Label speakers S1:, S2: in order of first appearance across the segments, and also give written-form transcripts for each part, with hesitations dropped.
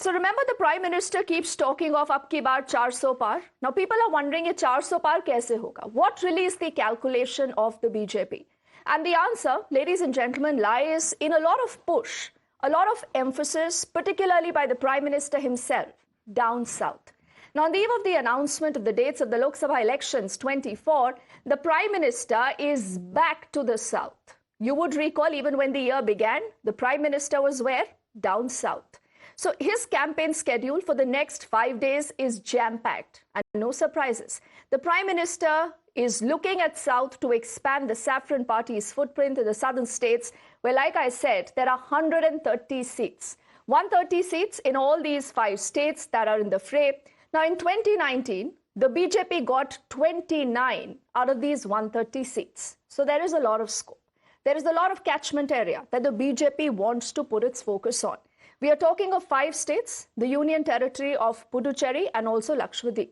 S1: So remember, the Prime Minister keeps talking of "Ab ki baar 400 par." Now people are wondering, ye 400 par kaise hoga? What really is the calculation of the BJP? And the answer, ladies and gentlemen, lies in a lot of push, a lot of emphasis, particularly by the Prime Minister himself, down south. Now, on the eve of the announcement of the dates of the Lok Sabha Elections 24, the Prime Minister is back to the south. You would recall, even when the year began, the Prime Minister was where? Down south. So his campaign schedule for the next 5 days is jam-packed, and no surprises. The Prime Minister is looking at south to expand the Saffron Party's footprint in the southern states, where, like I said, there are 130 seats. 130 seats in all these 5 states that are in the fray. Now, in 2019, the BJP got 29 out of these 130 seats. So there is a lot of scope. There is a lot of catchment area that the BJP wants to put its focus on. We are talking of 5 states, the Union Territory of Puducherry and also Lakshadweep.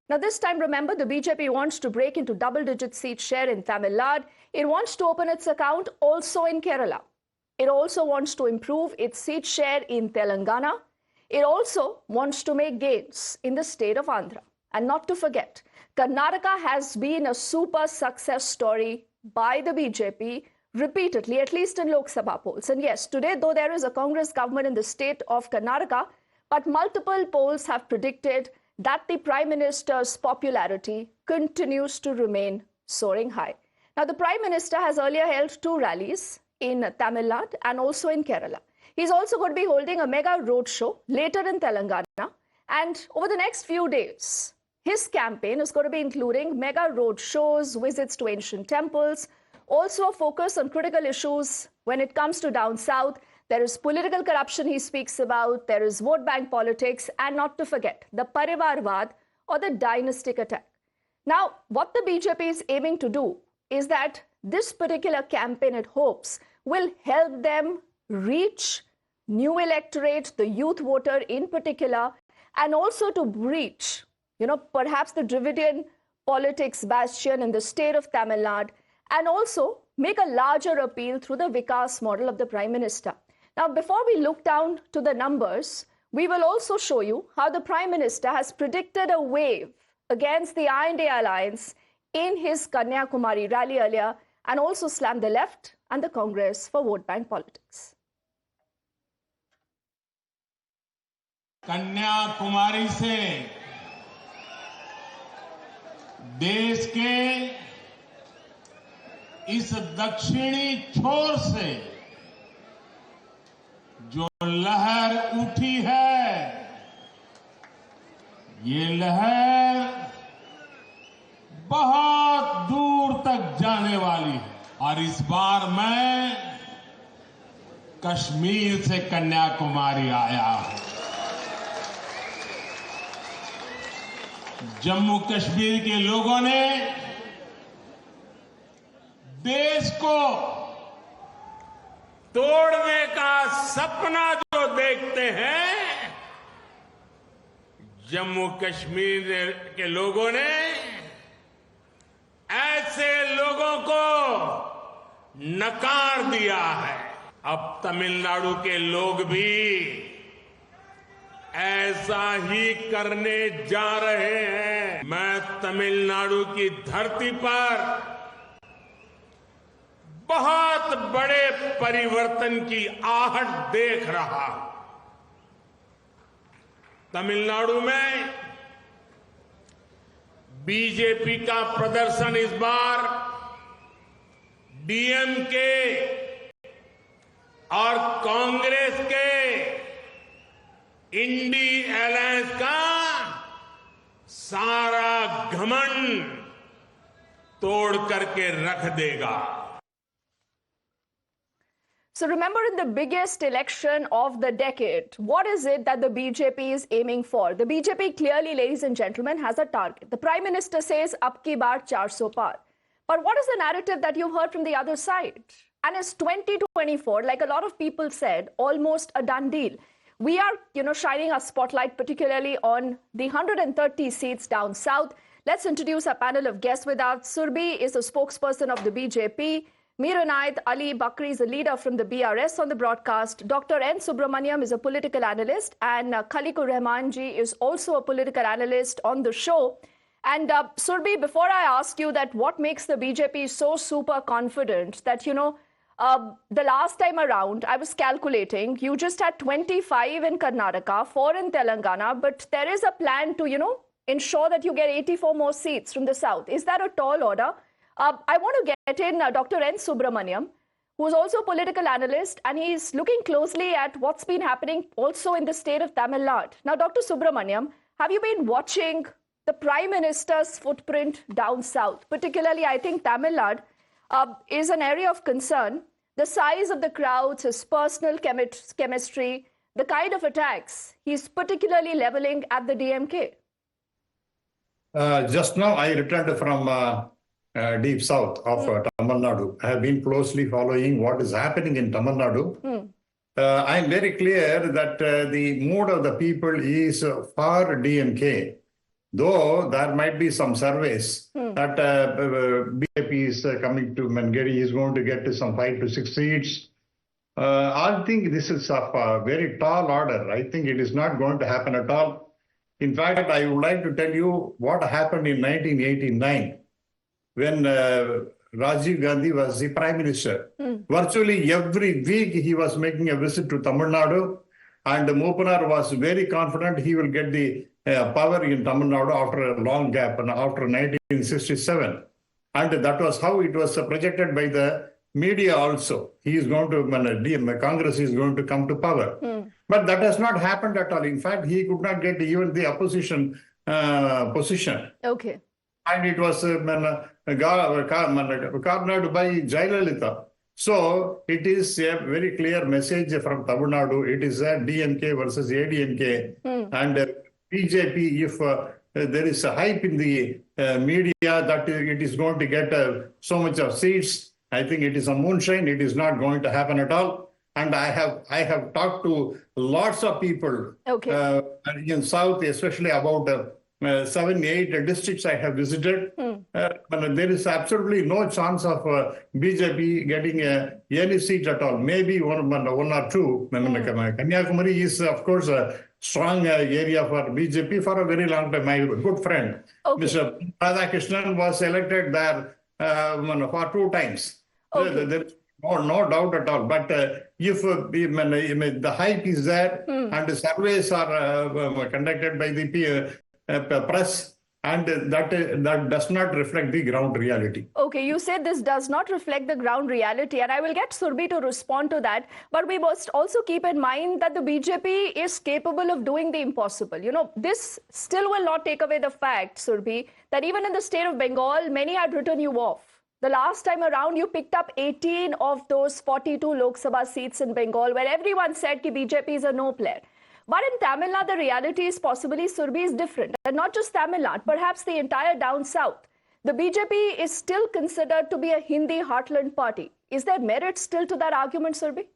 S1: Now, this time, remember, the BJP wants to break into double-digit seat share in Tamil Nadu. It wants to open its account also in Kerala. It also wants to improve its seat share in Telangana. It also wants to make gains in the state of Andhra. And not to forget, Karnataka has been a super success story by the BJP repeatedly, at least in Lok Sabha polls. And yes, today, though there is a Congress government in the state of Karnataka, but multiple polls have predicted that the Prime Minister's popularity continues to remain soaring high. Now, the Prime Minister has earlier held 2 rallies in Tamil Nadu and also in Kerala. He's also going to be holding a mega roadshow later in Telangana. And over the next few days, his campaign is going to be including mega roadshows, visits to ancient temples, also a focus on critical issues when it comes to down south. There is political corruption he speaks about, there is vote bank politics, and not to forget, the Parivarvad or the dynastic attack. Now, what the BJP is aiming to do is that this particular campaign, it hopes, will help them reach new electorate, the youth voter in particular, and also to breach, perhaps the Dravidian politics bastion in the state of Tamil Nadu, and also make a larger appeal through the Vikas model of the Prime Minister. Now, before we look down to the numbers, we will also show you how the Prime Minister has predicted a wave against the INDI alliance in his Kanyakumari rally earlier, and also slammed the left and the Congress for vote bank politics.
S2: Kanyakumari से देश के इस दक्षिणी छोर से जो लहर उठी है, ये लहर बहुत दूर तक जाने वाली है। और इस बार मैं कश्मीर से कन्याकुमारी आया हूं। जम्मू कश्मीर के लोगों ने देश को तोड़ने का सपना जो देखते हैं, जम्मू कश्मीर के लोगों ने ऐसे लोगों को नकार दिया है। अब तमिलनाडु के लोग भी ऐसा ही करने जा रहे हैं। मैं तमिलनाडु की धरती पर बहुत बड़े परिवर्तन की आहट देख रहा हूं। तमिलनाडु में बीजेपी का प्रदर्शन इस बार डीएमके और कांग्रेस के इंडी अलायंस का सारा घमंड तोड़ करके रख देगा।
S1: So remember, in the biggest election of the decade, what is it that the BJP is aiming for? The BJP clearly, ladies and gentlemen, has a target. The Prime Minister says, "Ab ki baar 400 par." But what is the narrative that you've heard from the other side? And is 2024, like a lot of people said, almost a done deal? We are, shining a spotlight particularly on the 130 seats down south. Let's introduce our panel of guests with us. Surbhi is the spokesperson of the BJP. Mir Inayat Ali Bakri is a leader from the BRS on the broadcast. Dr. N. Subramaniam is a political analyst, and Khaliqur Rahman ji is also a political analyst on the show. And Surbhi, before I ask you that what makes the BJP so super confident that, the last time around, I was calculating, you just had 25 in Karnataka, 4 in Telangana, but there is a plan to, ensure that you get 84 more seats from the south. Is that a tall order? I want to get in Dr. N. Subramaniam, who's also a political analyst, and he's looking closely at what's been happening also in the state of Tamil Nadu. Now, Dr. Subramaniam, have you been watching the Prime Minister's footprint down south? Particularly, I think Tamil Nadu is an area of concern. The size of the crowds, his personal chemistry, the kind of attacks he's particularly leveling at the DMK.
S3: Just now, I returned from deep south of Tamil Nadu. I have been closely following what is happening in Tamil Nadu. I am very clear that the mood of the people is for DMK. Though there might be some surveys that BJP is coming to Mangeri, is going to get to some 5 to 6 seats. I think this is of a very tall order. I think it is not going to happen at all. In fact, I would like to tell you what happened in 1989 when Rajiv Gandhi was the Prime Minister. Virtually every week he was making a visit to Tamil Nadu, and Mopanar was very confident he will get the power in Tamil Nadu after a long gap, and after 1967. And that was how it was projected by the media also. He is going to, Congress is going to come to power. But that has not happened at all. In fact, he could not get even the opposition position.
S1: Okay.
S3: And it was cornered by Jayalalitha. So it is a very clear message from Tamil Nadu. It is a DMK versus ADMK. And BJP, if there is a hype in the media that it is going to get so much of seats, I think it is a moonshine. It is not going to happen at all. And I have talked to lots of people in South, especially about 7, 8 districts I have visited. But there is absolutely no chance of BJP getting any seat at all. Maybe one or two. Kanyakumari is, of course, a strong area for BJP for a very long time. My good friend, Mr. Radhakrishnan, was elected there for 2 times. There is no doubt at all. But if the hype is there and the surveys are conducted by the press, and that does not reflect the ground reality.
S1: Okay, you said this does not reflect the ground reality, and I will get Surbhi to respond to that. But we must also keep in mind that the BJP is capable of doing the impossible. This still will not take away the fact, Surbhi, that even in the state of Bengal, many had written you off. The last time around, you picked up 18 of those 42 Lok Sabha seats in Bengal, where everyone said that BJP is a no player. But in Tamil Nadu, the reality is possibly, Surbhi, is different. And not just Tamil Nadu, perhaps the entire down south. The BJP is still considered to be a Hindi heartland party. Is there merit still to that argument, Surbhi?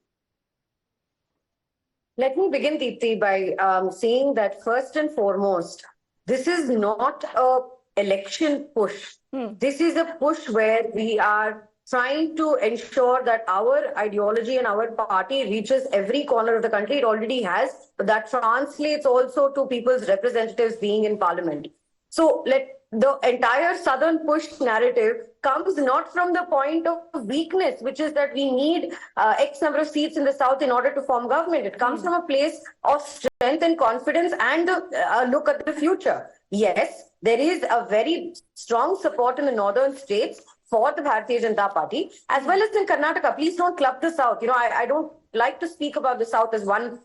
S4: Let me begin, Deepthi, by saying that first and foremost, this is not an election push. This is a push where we are trying to ensure that our ideology and our party reaches every corner of the country. It already has, but that translates also to people's representatives being in parliament. So the entire southern push narrative comes not from the point of weakness, which is that we need X number of seats in the south in order to form government. It comes from a place of strength and confidence and a look at the future. Yes, there is a very strong support in the northern states for the Bharatiya Janata Party, as well as in Karnataka. Please don't club the South. I don't like to speak about the South as one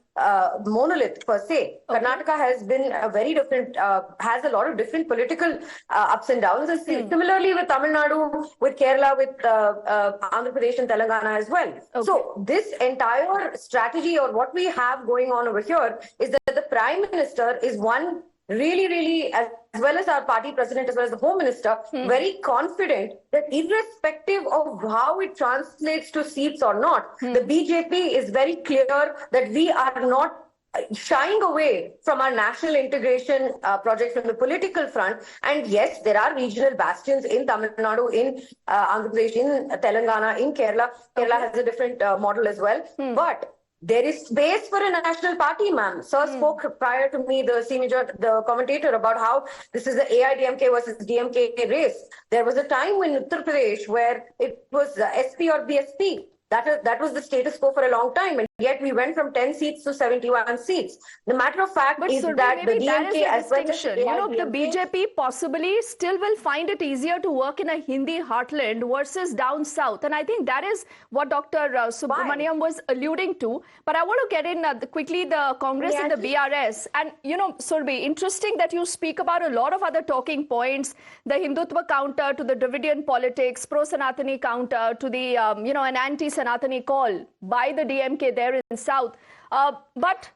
S4: monolith per se. Okay. Karnataka has been a very different, has a lot of different political ups and downs. And similarly with Tamil Nadu, with Kerala, with Andhra Pradesh and Telangana as well. Okay. So this entire strategy, or what we have going on over here, is that the Prime Minister is one really, as well as our party president, as well as the Home Minister, very confident that irrespective of how it translates to seats or not, the BJP is very clear that we are not shying away from our national integration project from the political front. And yes, there are regional bastions in Tamil Nadu, in Andhra Pradesh, in Telangana, in Kerala. Kerala has a different model as well. But there is space for a national party, ma'am. Sir spoke prior to me, the commentator, about how this is the AIDMK versus DMK race. There was a time in Uttar Pradesh where it was SP or BSP. That was the status quo for a long time, and yet we went from 10 seats to 71 seats. The matter of fact is that the DMK, as well as
S1: the BJP possibly still will find it easier to work in a Hindi heartland versus down south, and I think that is what Dr. Subramaniam was alluding to. But I want to get in quickly the Congress and the BRS, and Surbi, interesting that you speak about a lot of other talking points: the Hindutva counter to the Dravidian politics, pro-Sanatani counter to the an anti-Sanatani call by the DMK there in South. But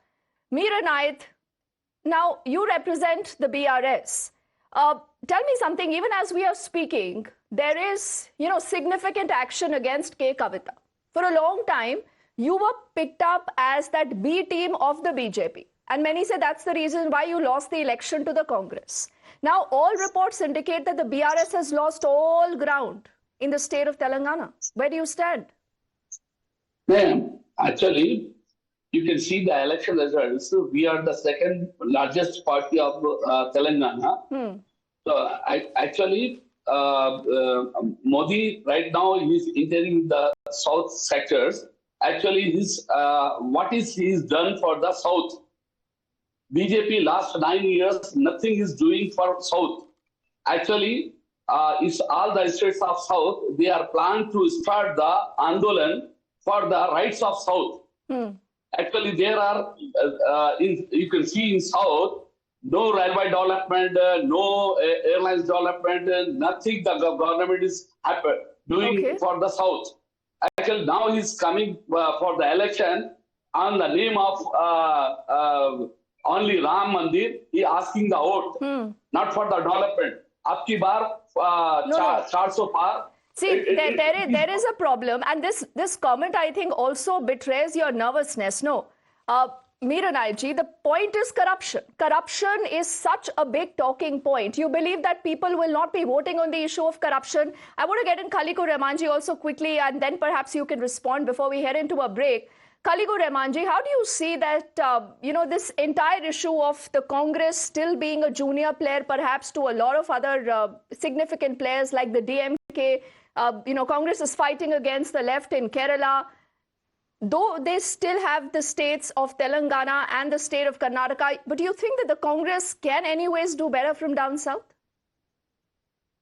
S1: Meera Naik, now you represent the BRS. Tell me something, even as we are speaking, there is, significant action against K. Kavita. For a long time, you were picked up as that B team of the BJP. And many say that's the reason why you lost the election to the Congress. Now, all reports indicate that the BRS has lost all ground in the state of Telangana. Where do you stand?
S5: Ma'am, actually, you can see the election results. We are the second largest party of Telangana. So actually, Modi right now is entering the south sectors. Actually, what is he done for the south? BJP last 9 years, nothing is doing for south. Actually, it's all the states of south. They are planning to start the Andolan for the rights of south. Actually, there are, you can see in south, no railway development, no airlines development, nothing the government is doing for the south. Actually, now he's coming for the election on the name of only Ram Mandir. He asking the vote, not for the development. Abki bar 400 par.
S1: See, there is a problem, and this comment, I think, also betrays your nervousness. No, Meera Naik ji, the point is corruption. Corruption is such a big talking point. You believe that people will not be voting on the issue of corruption. I want to get in Khalikur Rahman ji also quickly, and then perhaps you can respond before we head into a break. Khalikur Rahman ji, how do you see that, this entire issue of the Congress still being a junior player, perhaps to a lot of other significant players like the DMK? Congress is fighting against the left in Kerala, though they still have the states of Telangana and the state of Karnataka. But do you think that the Congress can anyways do better from down south?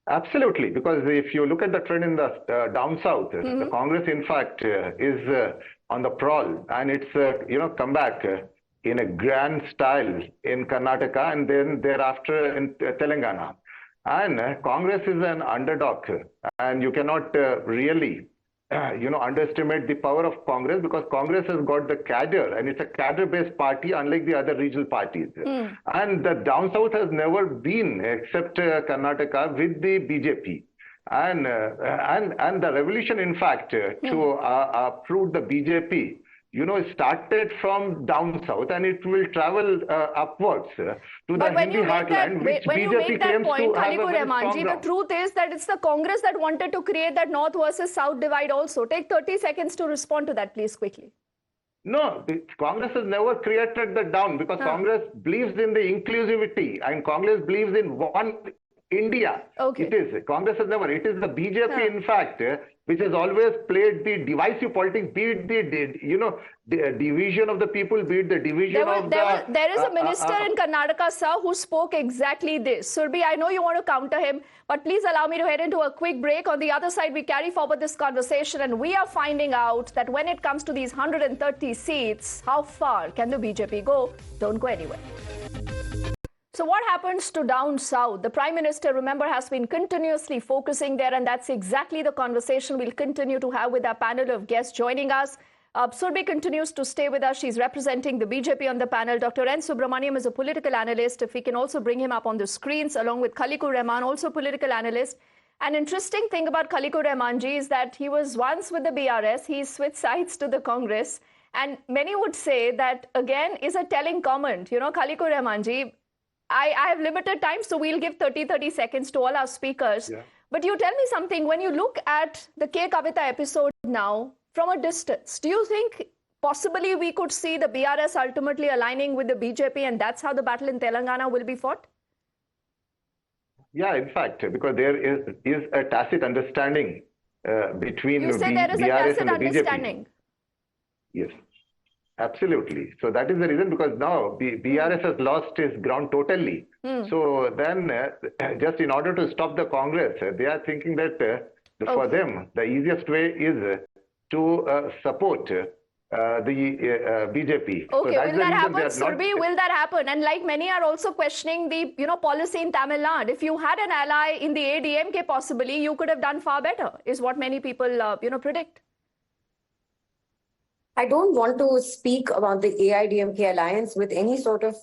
S6: Absolutely, because if you look at the trend in the down south, the Congress, in fact, is on the prowl, and it's come back in a grand style in Karnataka and then thereafter in Telangana. And Congress is an underdog, and you cannot really, underestimate the power of Congress, because Congress has got the cadre, and it's a cadre-based party, unlike the other regional parties. And the down south has never been, except Karnataka, with the BJP. And the revolution, in fact, to uproot the BJP, started from down south, and it will travel upwards to the Hindi heartland, which BJP claims to have a very strong ground.
S1: The truth is that it's the Congress that wanted to create that north versus south divide also. Take 30 seconds to respond to that, please, quickly.
S6: No, Congress has never created the down, because Congress believes in the inclusivity, and Congress believes in one India. It is. Congress has never. It is the BJP, in fact, which has always played the divisive politics, be it the division of the people, be it the division of the...
S1: There is a minister in Karnataka, sir, who spoke exactly this. Surbi, I know you want to counter him, but please allow me to head into a quick break. On the other side, we carry forward this conversation, and we are finding out that when it comes to these 130 seats, how far can the BJP go? Don't go anywhere. So what happens to down south? The Prime Minister, remember, has been continuously focusing there, and that's exactly the conversation we'll continue to have with our panel of guests joining us. Surbi continues to stay with us. She's representing the BJP on the panel. Dr. N. Subramaniam is a political analyst. If we can also bring him up on the screens, along with Khalikur Rahman, also political analyst. An interesting thing about Khalikur Rahman ji is that he was once with the BRS. He switched sides to the Congress. And many would say that, again, is a telling comment. You know, Khalikur Rahmanji, I have limited time, so we'll give 30 seconds to all our speakers.
S6: Yeah.
S1: But you tell me something, when you look at the K. Kavita episode now from a distance, do you think possibly we could see the BRS ultimately aligning with the BJP, and that's how the battle in Telangana will be fought?
S6: Yeah, in fact, because there is a tacit understanding between
S1: You say there is a
S6: BRS
S1: tacit
S6: and the
S1: understanding.
S6: BJP. Yes, absolutely. So that is the reason, because now BRS has lost its ground totally. So then, just in order to stop the Congress, they are thinking that for them, the easiest way is to support the BJP.
S1: Okay,
S6: so
S1: will that happen, Surbhi? Will that happen? And like many are also questioning the policy in Tamil Nadu. If you had an ally in the ADMK, possibly you could have done far better, is what many people predict.
S4: I don't want to speak about the AIDMK alliance with any sort of,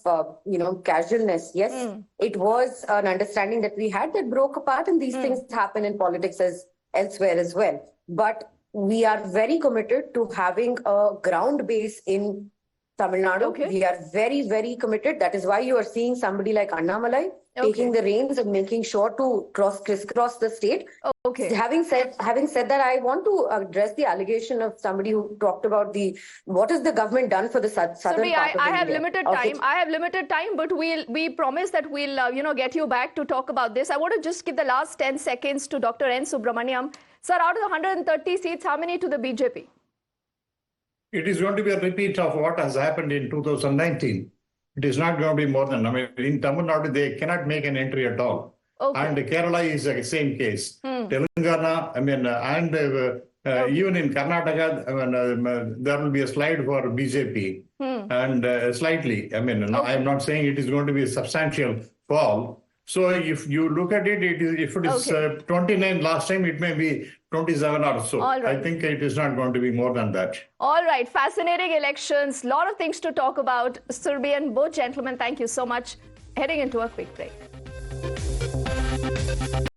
S4: casualness. Yes, it was an understanding that we had that broke apart, and these things happen in politics as elsewhere as well. But we are very committed to having a ground base in Tamil Nadu.
S1: Okay.
S4: We are very, very committed. That is why you are seeing somebody like Annamalai taking the reins and making sure to crisscross the state.
S1: Okay.
S4: Having said that, I want to address the allegation of somebody who talked about what has the government done for the southern
S1: Surbhi,
S4: part of
S1: I have
S4: India.
S1: limited time. I have limited time, but we promise that we'll get you back to talk about this. I want to just give the last 10 seconds to Dr. N. Subramaniam. Sir, out of the 130 seats, how many to the BJP?
S3: It is going to be a repeat of what has happened in 2019. It is not going to be more than, in Tamil Nadu, they cannot make an entry at all.
S1: Okay.
S3: And Kerala is the same case. Telangana, even in Karnataka, there will be a slide for BJP. And slightly, I am not saying it is going to be a substantial fall. So if you look at it, if it is 29 last time, it may be 27 or so.
S1: All right.
S3: I think it is not going to be more than that.
S1: All right. Fascinating elections. A lot of things to talk about. Surbhi and both gentlemen, thank you so much. Heading into a quick break.